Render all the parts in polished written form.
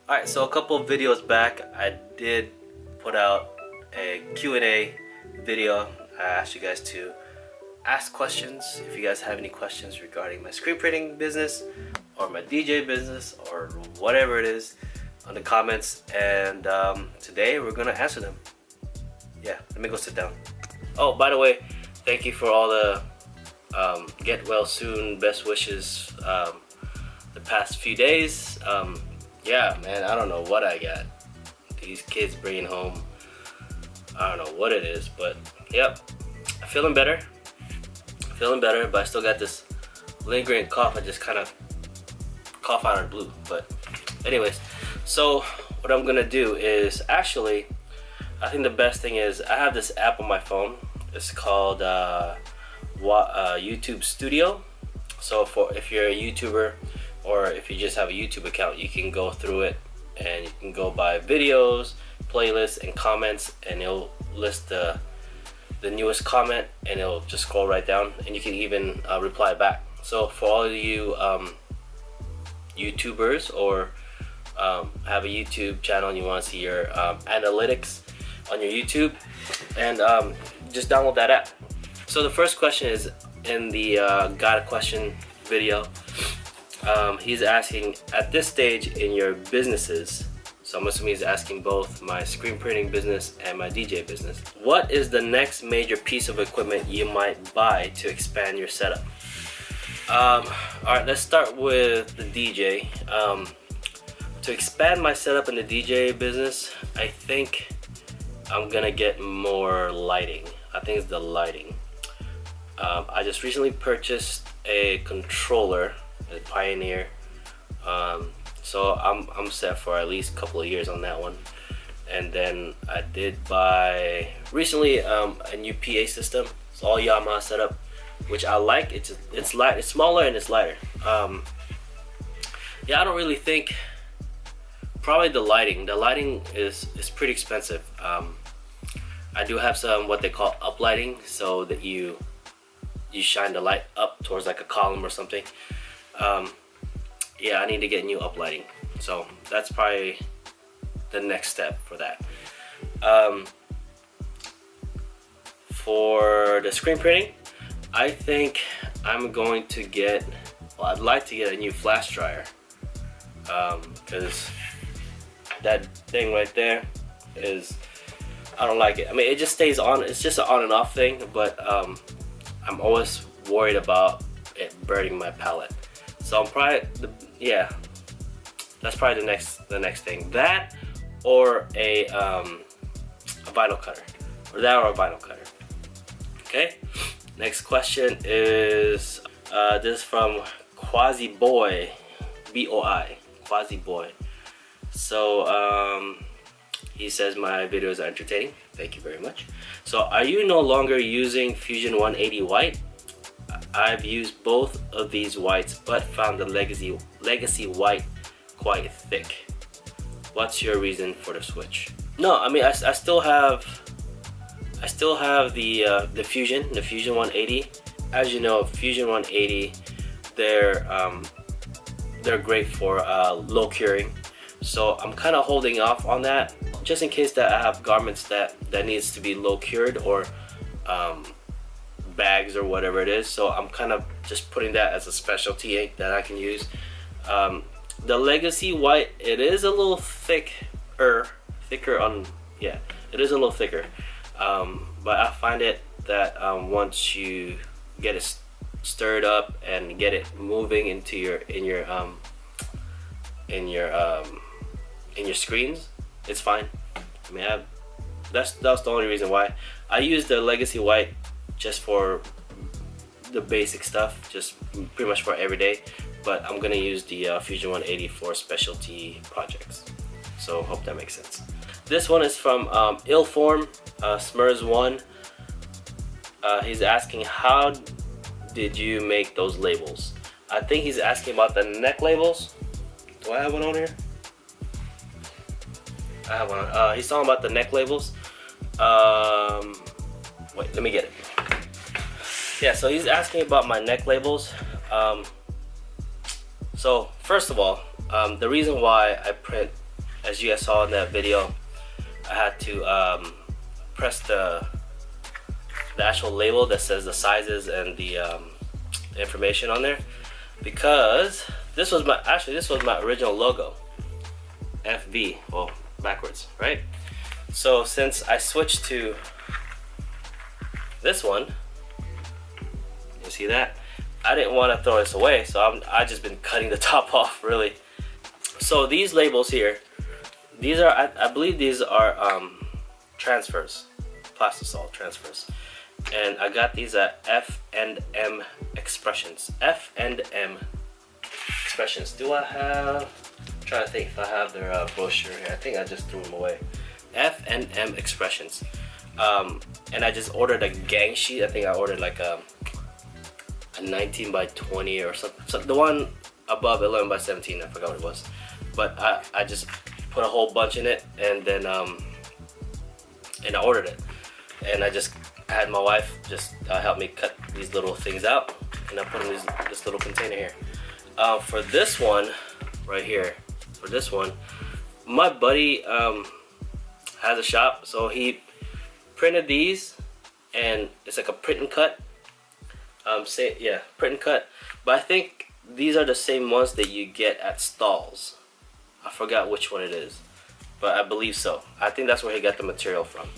Alright, so a couple of videos back, I did put out a Q&A video. I asked you guys to ask questions if you guys have any questions regarding my screen printing business or my DJ business or whatever it is on the comments, and today we're gonna answer them. Yeah, let me go sit down. Oh, by the way, thank you for all the get well soon best wishes the past few days. Yeah, man, I don't know what I got. These kids bringing home, I don't know what it is, but yep, feeling better, but I still got this lingering cough. I just kind of cough out of the blue. But anyways, so what I'm gonna do is, actually, I think the best thing is I have this app on my phone. It's called YouTube Studio. So if you're a YouTuber, or if you just have a YouTube account, you can go through it and you can go by videos, playlists, and comments, and it'll list the newest comment, and it'll just scroll right down, and you can even reply back. So for all of you YouTubers, or have a YouTube channel and you want to see your analytics on your YouTube, and just download that app. So the first question is in the Got a Question video. He's asking, at this stage in your businesses, so I'm assuming he's asking both my screen printing business and my DJ business, what is the next major piece of equipment you might buy to expand your setup? Alright, let's start with the DJ. To expand my setup in the DJ business, I think I'm gonna get more lighting. I think it's the lighting. I just recently purchased a controller, a Pioneer, so I'm set for at least a couple of years on that one. And then I did buy recently a new PA system. It's all Yamaha setup, which I like. It's light, it's smaller, and it's lighter. Yeah, I don't really think, probably the lighting is pretty expensive. I do have some what they call uplighting, so that you shine the light up towards like a column or something. Yeah, I need to get new uplighting, so that's probably the next step for that. For the screen printing, I think I'm going to get, well, I'd like to get a new flash dryer, because that thing right there is, I don't like it. I mean, it just stays on. It's just an on and off thing, but I'm always worried about it burning my palette. So I'm probably, yeah, that's probably the next thing. That or a vinyl cutter, or a vinyl cutter. Okay. Next question is this is from Quasi Boy, B-O-I, Quasi Boy. So he says my videos are entertaining. Thank you very much. So are you no longer using Fusion 180 white? I've used both of these whites, but found the legacy white quite thick. What's your reason for the switch? No, I mean, I still have the Fusion 180. As you know, Fusion 180, they're great for low curing. So I'm kind of holding off on that, just in case that I have garments that needs to be low cured, or bags or whatever it is. So I'm kind of just putting that as a specialty ink that I can use. The legacy white, it is a little thicker on, yeah, it is a little thicker. But I find it that once you get it stirred up and get it moving into your screens, it's fine. I mean, that's the only reason why I use the legacy white, just for the basic stuff, just pretty much for everyday. But I'm gonna use the Fusion 180 for specialty projects. So hope that makes sense. This one is from Illform Smurs1. He's asking, how did you make those labels? I think he's asking about the neck labels. Do I have one on here? I have one. He's talking about the neck labels. Wait, let me get it. Yeah, so he's asking about my neck labels. So first of all, the reason why I print, as you guys saw in that video, I had to press the actual label that says the sizes and the information on there, because this was my original logo, FB, well, backwards, right? So since I switched to this one, you see that, I didn't want to throw this away, so I just been cutting the top off, really. So these labels here, these are, I believe these are transfers, plastisol transfers, and I got these at F&M Expressions. F&M Expressions. Do I have? I'm trying to think if I have their brochure here. I think I just threw them away. F&M Expressions. And I just ordered a gang sheet. I think I ordered like a 19 by 20 or something. So the one above 11 by 17, I forgot what it was. But I just put a whole bunch in it, and then and I ordered it. And I had my wife just help me cut these little things out, and I put them in this little container here. For this one right here, my buddy has a shop, so he printed these, and it's like a print and cut. Print and cut. But I think these are the same ones that you get at stalls. I forgot which one it is, but I believe so. I think that's where he got the material from.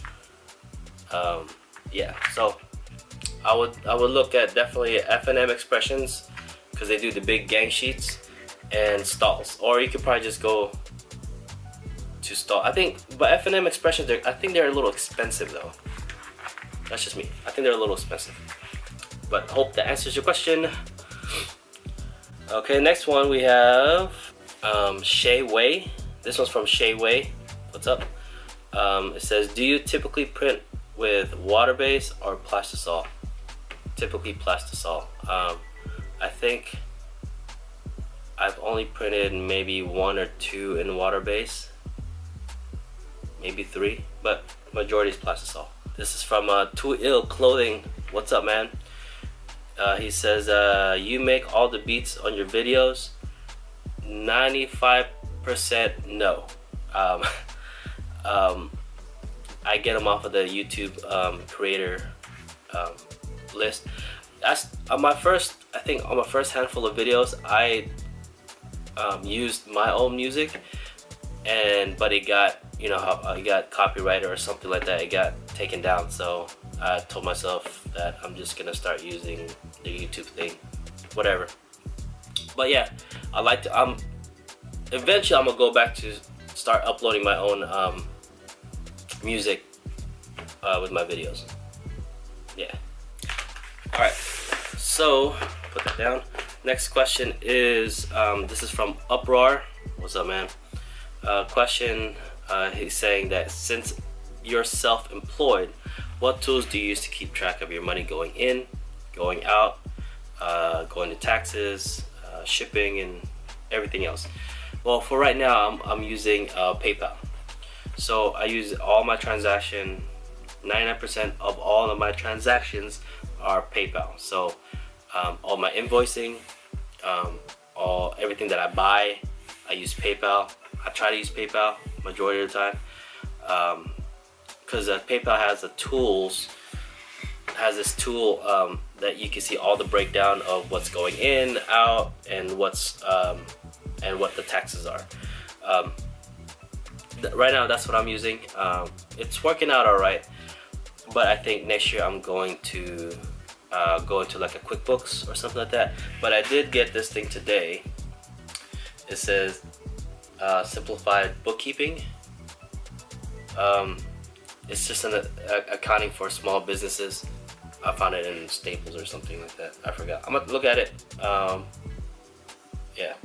Yeah, so I would look at definitely F&M Expressions, because they do the big gang sheets, and stalls. Or you could probably just go to stall. I think, but F&M Expressions, I think they're a little expensive though. That's just me. I think they're a little expensive. But hope that answers your question. Okay, next one we have Shay Wei. This one's from Shay Wei. What's up? It says, do you typically print with Waterbased or plastisol? Typically plastisol. I think I've only printed maybe 1 or 2 in Waterbased, maybe 3, but majority is plastisol. This is from Too Ill Clothing. What's up, man? He says, you make all the beats on your videos? 95% no. I get them off of the YouTube creator list. That's on my first, I think on my first handful of videos, I used my own music, but it got, you know, it got copyrighted or something like that. It got taken down, so I told myself that I'm just gonna start using the YouTube thing, whatever. But yeah, I like to, eventually I'm gonna go back to start uploading my own music with my videos. Yeah. Alright, so put that down. Next question is, this is from Uproar. What's up, man? Question, he's saying that since you're self-employed, what tools do you use to keep track of your money going in, going out, going to taxes, shipping, and everything else? Well, for right now, I'm using PayPal. So I use all my transaction, 99% of all of my transactions are PayPal. So all my invoicing, everything that I buy, I use PayPal. I try to use PayPal majority of the time, because PayPal has this tool that you can see all the breakdown of what's going in, out, and what's and what the taxes are. Right now, that's what I'm using. It's working out all right, but I think next year I'm going to go into like a QuickBooks or something like that. But I did get this thing today. It says simplified bookkeeping. It's just an accounting for small businesses. I found it in Staples or something like that. I forgot. I'm gonna look at it. Yeah.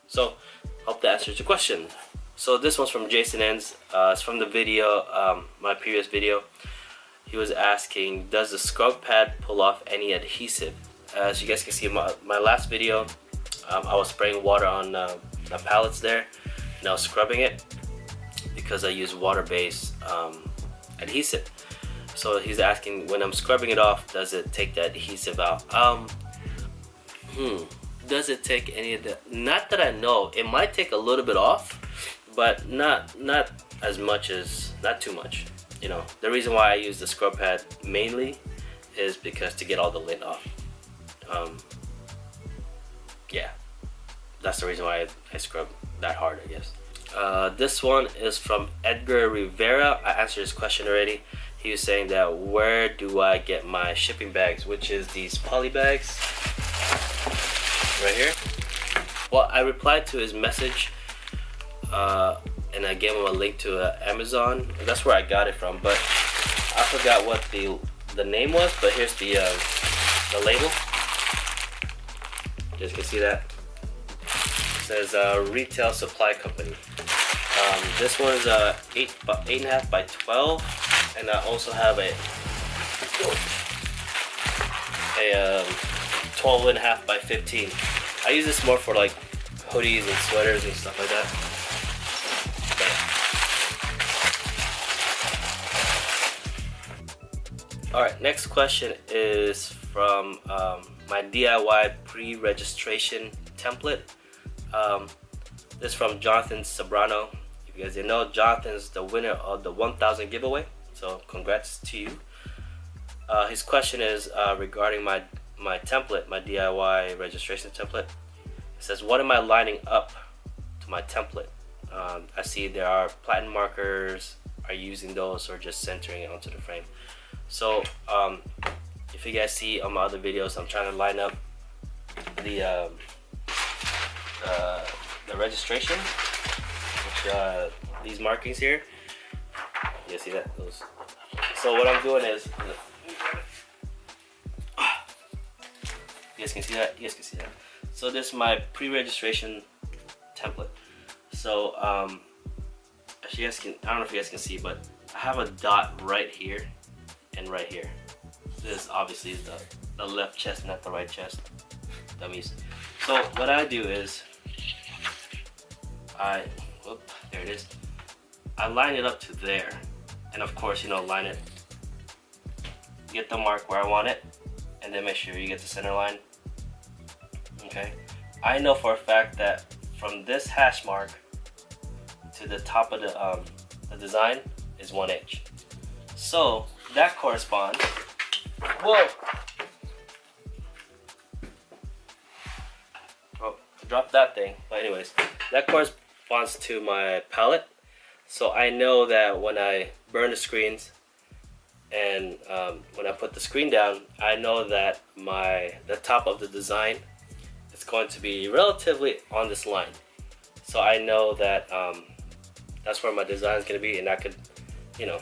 So hope that answers your question. So this one's from Jason Enns. It's from the video, my previous video. He was asking, does the scrub pad pull off any adhesive? As you guys can see in my last video, I was spraying water on the pallets there, and I was scrubbing it because I use water-based adhesive. So he's asking, when I'm scrubbing it off, does it take the adhesive out? does it take any of the, not that I know, it might take a little bit off, but not as much as, not too much. You know, the reason why I use the scrub pad mainly is because to get all the lint off. Yeah, that's the reason why I scrub that hard, I guess. This one is from Edgar Rivera. I answered his question already. He was saying that where do I get my shipping bags, which is these poly bags right here. Well, I replied to his message and I gave him a link to Amazon. That's where I got it from, but I forgot what the name was. But here's the label. You guys can see that. It says Retail Supply Company. This one is 8.5 by 12, and I also have a 12.5 by 15. I use this more for like hoodies and sweaters and stuff like that. Alright, next question is from my DIY pre-registration template. This is from Jonathan Sobrano. If you guys didn't know, Jonathan's the winner of the 1000 giveaway, so congrats to you. His question is regarding my template, my DIY registration template. It says, what am I lining up to my template? I see there are platen markers. Are you using those or just centering it onto the frame? So if you guys see on my other videos, I'm trying to line up the registration, which these markings here. You guys see that? Those. So what I'm doing is, you guys can see that. You guys can see that. So this is my pre-registration template. So actually, you guys can, I don't know if you guys can see, but I have a dot right here and right here. This obviously is the left chest, not the right chest. Dummies. So what I do is there it is. I line it up to there, and of course, you know, line it, get the mark where I want it, and then make sure you get the center line. Okay. I know for a fact that from this hash mark to the top of the design is 1 inch. So that corresponds. Whoa! Oh, dropped that thing. But anyways, that corresponds to my palette. So I know that when I burn the screens and when I put the screen down, I know that the top of the design is going to be relatively on this line. So I know that that's where my design is going to be, and I could, you know,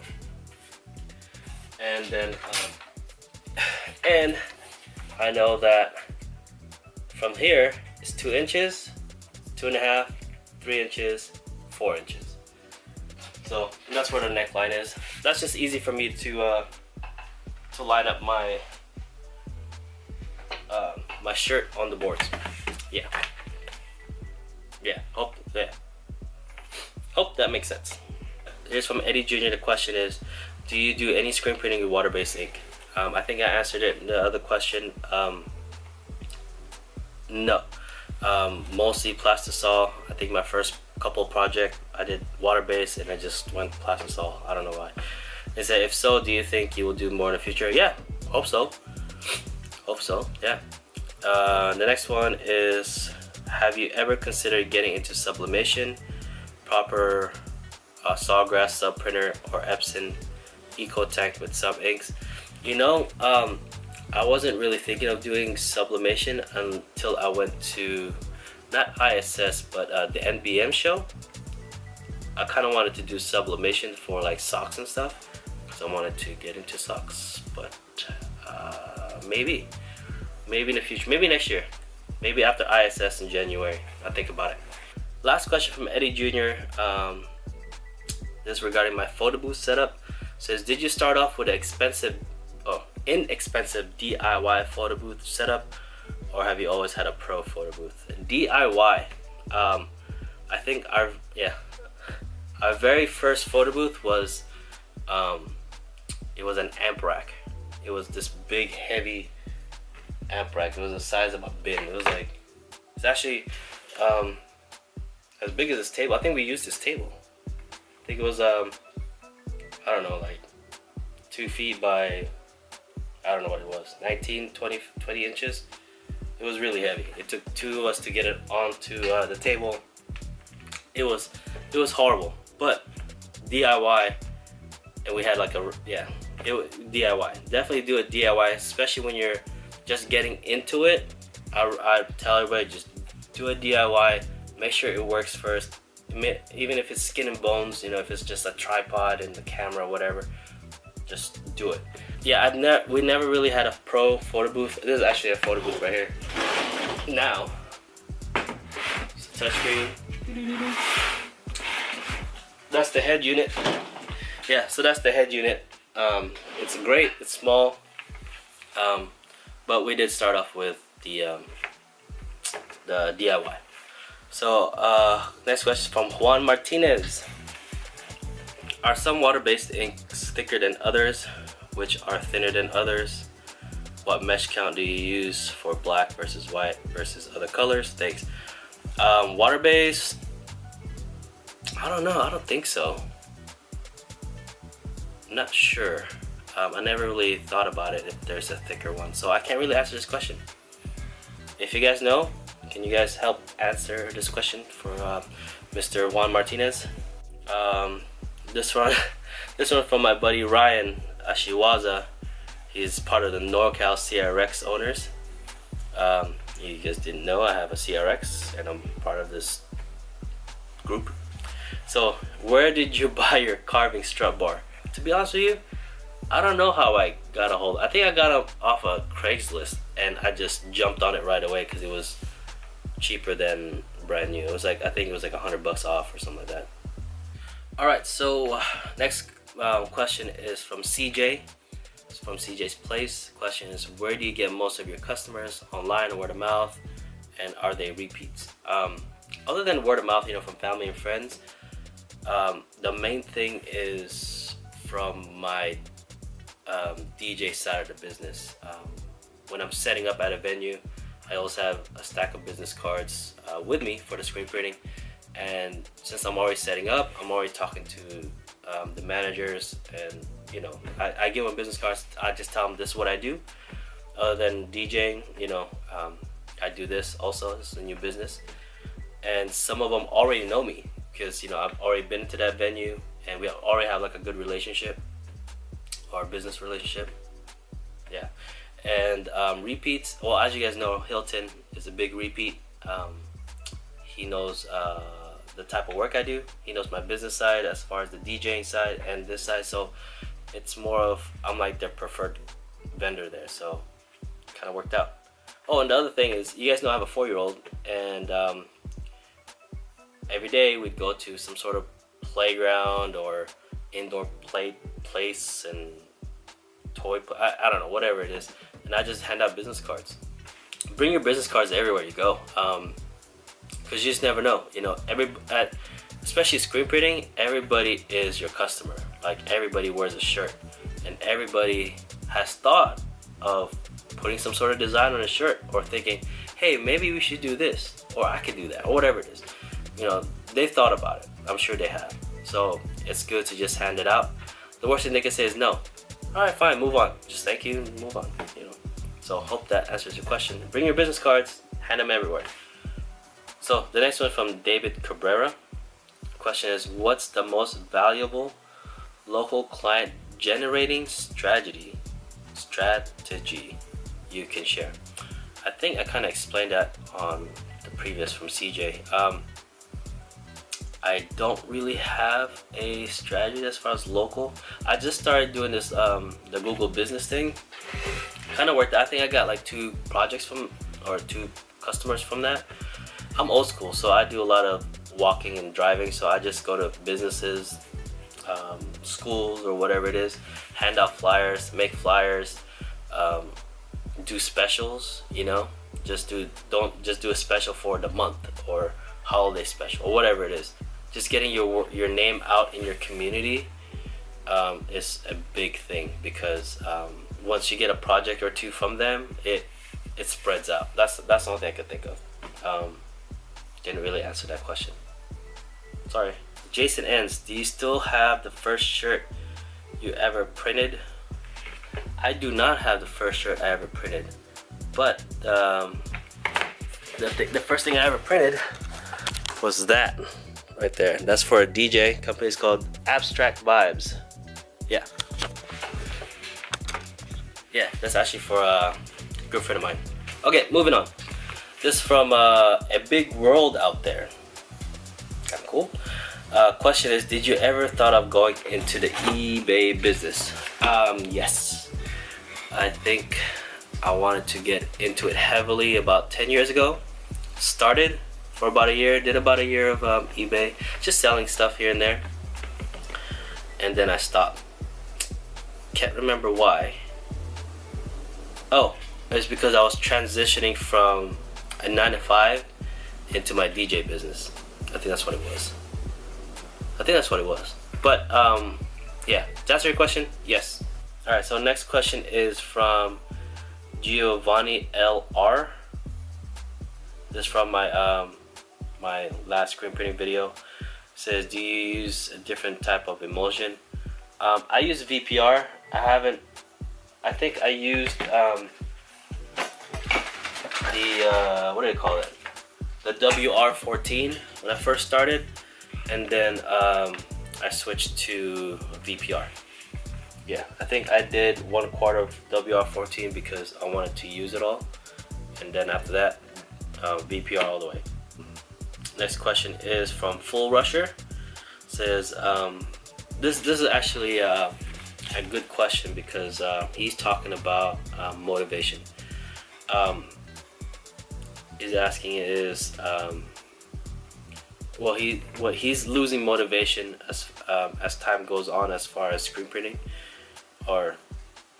and then and I know that from here is 2 inches, 2.5, 3 inches, 4 inches. So that's where the neckline is. That's just easy for me to line up my my shirt on the boards. Yeah. Hope that makes sense. Here's from Eddie Jr. The question is, do you do any screen printing with water-based ink? I think I answered it in the other question. No. Mostly plastisol. I think my first couple project I did water-based and I just went plastisol. I don't know why. They said, if so, do you think you will do more in the future? Yeah, hope so. Hope so, yeah. The next one is, have you ever considered getting into sublimation, proper Sawgrass sub printer, or Epson Eco Tank with sub inks? You know, I wasn't really thinking of doing sublimation until I went to, not ISS, but the NBM show. I kind of wanted to do sublimation for like socks and stuff, because I wanted to get into socks, but maybe in the future, maybe next year, maybe after ISS in January. I'll think about it. Last question from Eddie Jr. This is regarding my photo booth setup. It says, did you start off with an inexpensive DIY photo booth setup, or have you always had a pro photo booth? DIY, I think our very first photo booth was it was an amp rack. It was this big heavy amp rack. It was the size of a bin. It was like It's actually as big as this table. I think we used this table. I think it was I don't know, like 2 feet by, I don't know what it was, 19, 20 inches. It was really heavy. It took 2 of us to get it onto the table. It was horrible, but DIY, and we had like a, yeah, it was DIY. Definitely do a DIY, especially when you're just getting into it. I tell everybody, just do a DIY. Make sure it works first. Even if it's skin and bones, you know, if it's just a tripod and the camera, whatever, just do it. Yeah, we never really had a pro photo booth. This is actually a photo booth right here. Now, it's a touchscreen. That's the head unit. Yeah, so that's the head unit. It's great. It's small, but we did start off with the DIY. So next question from Juan Martinez. Are some water-based inks thicker than others? Which are thinner than others? What mesh count do you use for black versus white versus other colors? Thanks. Water-based, I don't know. I don't think so. I'm not sure. I never really thought about it if there's a thicker one, so I can't really answer this question. If you guys know, can you guys help answer this question for Mr. Juan Martinez? This one from my buddy Ryan Ashiwaza. He's part of the NorCal CRX owners. You guys didn't know I have a CRX and I'm part of this group. So, where did you buy your carving strut bar? To be honest with you, I don't know how I got a hold. I think I got it off of Craigslist and I just jumped on it right away because it was cheaper than brand new. It was like, I think it was like $100 off or something like that. Alright, so next question is from CJ. It's from CJ's Place. The question is, where do you get most of your customers? Online or word of mouth? And are they repeats? Other than word of mouth, you know, from family and friends, the main thing is from my DJ side of the business. When I'm setting up at a venue, I always have a stack of business cards with me for the screen printing. And since I'm already setting up, I'm already talking to the managers, and you know, I give them business cards. I just tell them this is what I do. Other than DJing, you know, I do this also. It's a new business, and some of them already know me because, you know, I've already been to that venue, and we already have like a good relationship or business relationship. Yeah, and repeats. Well, as you guys know, Hilton is a big repeat. He knows the type of work I do. He knows my business side as far as the DJing side and this side. So it's more of, I'm like their preferred vendor there. So it kind of worked out. Oh, and the other thing is, you guys know I have a 4-year-old, and every day we'd go to some sort of playground or indoor place and toy. I don't know, whatever it is. And I just hand out business cards. Bring your business cards everywhere you go. Because you just never know, you know, especially screen printing, everybody is your customer. Like, everybody wears a shirt, and everybody has thought of putting some sort of design on a shirt, or thinking, hey, maybe we should do this, or I could do that, or whatever it is. You know, they've thought about it. I'm sure they have. So it's good to just hand it out. The worst thing they can say is no. All right, fine, move on. Just thank you and move on, you know. So hope that answers your question. Bring your business cards, hand them everywhere. So the next one from David Cabrera. The question is, what's the most valuable local client generating strategy you can share? I think I kind of explained that on the previous from CJ. I don't really have a strategy as far as local. I just started doing this the Google business thing. Kind of worked. I think I got like 2 customers from that. I'm old school, so I do a lot of walking and driving, so I just go to businesses, schools or whatever it is, hand out flyers, make flyers, do specials, you know, don't just do a special for the month or holiday special or whatever it is. Just getting your name out in your community is a big thing, because once you get a project or 2 from them, it spreads out. That's the only thing I could think of. didn't really answer that question. Sorry. Jason Ends, do you still have the first shirt you ever printed? I do not have the first shirt I ever printed, but the first thing I ever printed was that right there. That's for a DJ company. It's called Abstract Vibes. Yeah, that's actually for a good friend of mine. Okay, moving on. This from a big world out there. Kind of cool. Question is, did you ever thought of going into the eBay business? Yes. I think I wanted to get into it heavily about 10 years ago. Started for about a year, did about a year of eBay, just selling stuff here and there. And then I stopped. Can't remember why. Oh, it's because I was transitioning from a 9-to-5 into my DJ business. I think that's what it was. But yeah, to answer your question, yes. Alright, so next question is from Giovanni LR. This is from my my last screen printing video. It says, do you use a different type of emulsion? I use VPR. I think I used what do they call it? The WR14 when I first started, and then I switched to VPR. Yeah, I think I did 1/4 of WR14 because I wanted to use it all, and then after that, VPR all the way. Next question is from Full Rusher. It says, this is actually a good question because he's talking about motivation. He's asking is what he's losing motivation as time goes on as far as screen printing or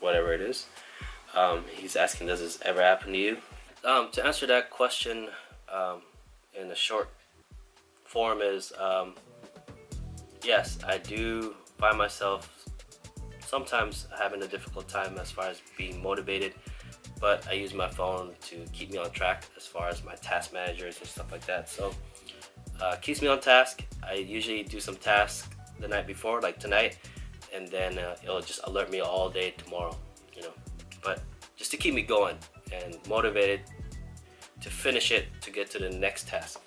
whatever it is. He's asking, does this ever happen to you? To answer that question in a short form is yes, I do find myself sometimes having a difficult time as far as being motivated, but I use my phone to keep me on track as far as my task managers and stuff like that. So keeps me on task. I usually do some tasks the night before, like tonight, and then it'll just alert me all day tomorrow, you know, but just to keep me going and motivated to finish it to get to the next task.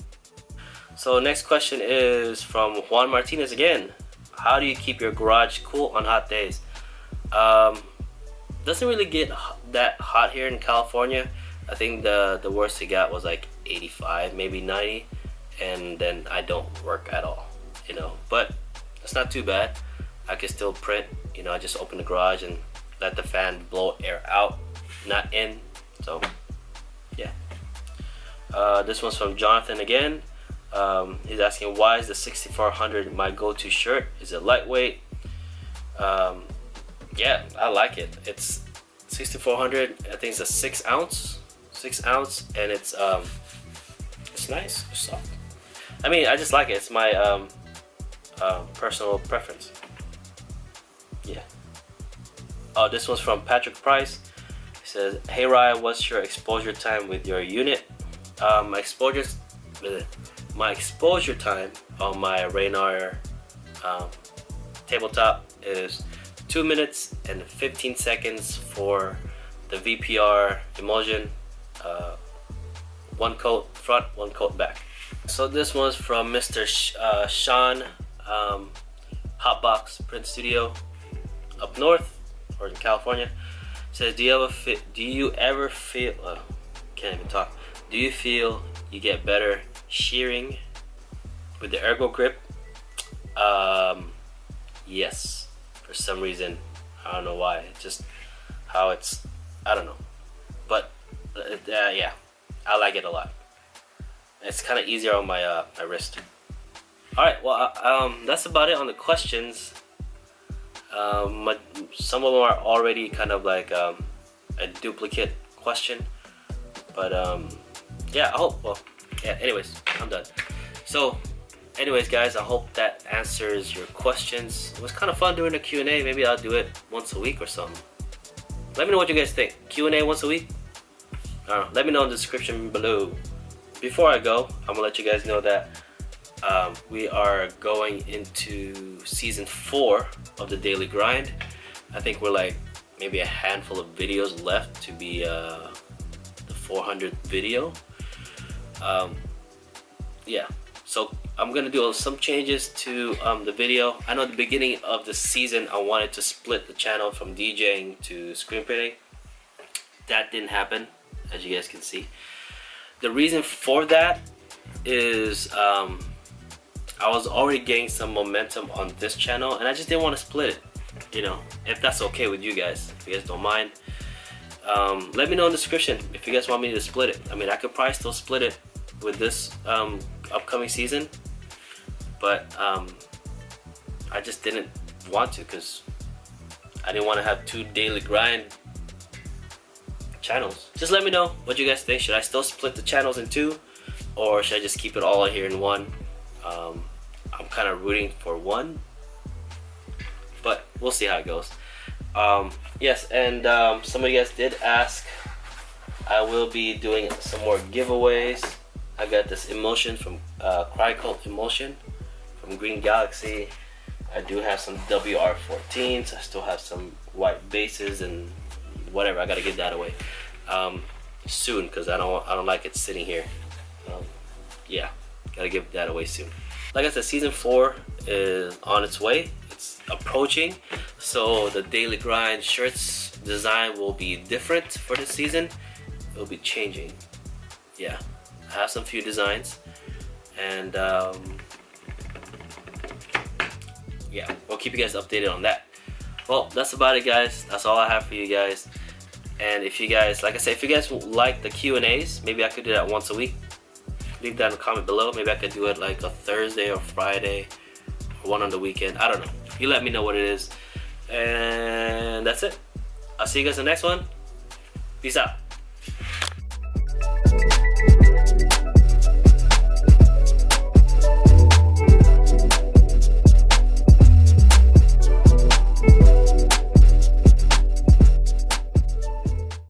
So next question is from Juan Martinez again. How do you keep your garage cool on hot days? Doesn't really get that hot here in California. I think the worst it got was like 85, maybe 90, and then I don't work at all, you know, but it's not too bad. I can still print, you know. I just open the garage and let the fan blow air out, not in. So yeah. This one's from Jonathan again. He's asking, why is the 6400 my go-to shirt? Is it lightweight? Yeah, I like it. It's 6400. I think it's a 6 ounce, and it's nice. It's soft. I mean, I just like it. It's my personal preference. Yeah. Oh, this one's from Patrick Price. He says, hey Rye, what's your exposure time with your unit? My exposure time on my Rane tabletop is 2 minutes and 15 seconds for the VPR emulsion, 1 coat front, 1 coat back. So this one's from Mr. Sean, Hotbox Print Studio up north or in California. Says, do you ever feel can't even talk. Do you feel you get better shearing with the ergo grip? Yes, for some reason. I don't know why. It's just how it's, I don't know, but yeah, I like it a lot. It's kind of easier on my my wrist. All right, well, that's about it on the questions. Some of them are already kind of like a duplicate question, but yeah, I hope. Well, yeah. Anyways, I'm done. So, anyways, guys, I hope that answers your questions. It was kind of fun doing a Q&A. Maybe I'll do it once a week or something. Let me know what you guys think. Q&A once a week? I don't know. Let me know in the description below. before I go, I'm gonna let you guys know that we are going into season 4 of the daily grind. I think we're like maybe a handful of videos left to be the 400th video. Yeah, so I'm gonna do some changes to the video. I know at the beginning of the season I wanted to split the channel from DJing to screen printing. That didn't happen, as you guys can see. The reason for that is I was already getting some momentum on this channel and I just didn't want to split it, you know, if that's okay with you guys. If you guys don't mind, let me know in the description if you guys want me to split it. I mean, I could probably still split it with this upcoming season, but I just didn't want to because I didn't want to have 2 daily grind channels. Just let me know what you guys think. Should I still split the channels in 2, or should I just keep it all here in 1? I'm kind of rooting for 1, but we'll see how it goes. Yes, and some of you guys did ask, I will be doing some more giveaways. I got this emulsion from Crycult Emulsion from Green Galaxy. I do have some WR14s. I still have some white bases and whatever. I gotta give that away soon because I don't like it sitting here. Yeah, gotta give that away soon. Like I said, season 4 is on its way. It's approaching, so the daily grind shirts design will be different for this season. It will be changing. Yeah, I have some few designs, and yeah, we'll keep you guys updated on that. Well, that's about it, guys. That's all I have for you guys. And if you guys, like I said, if you guys like the Q&As, maybe I could do that once a week. Leave that in the comment below. Maybe I could do it like a Thursday or Friday, or one on the weekend. I don't know. You let me know what it is. And that's it. I'll see you guys in the next one. Peace out.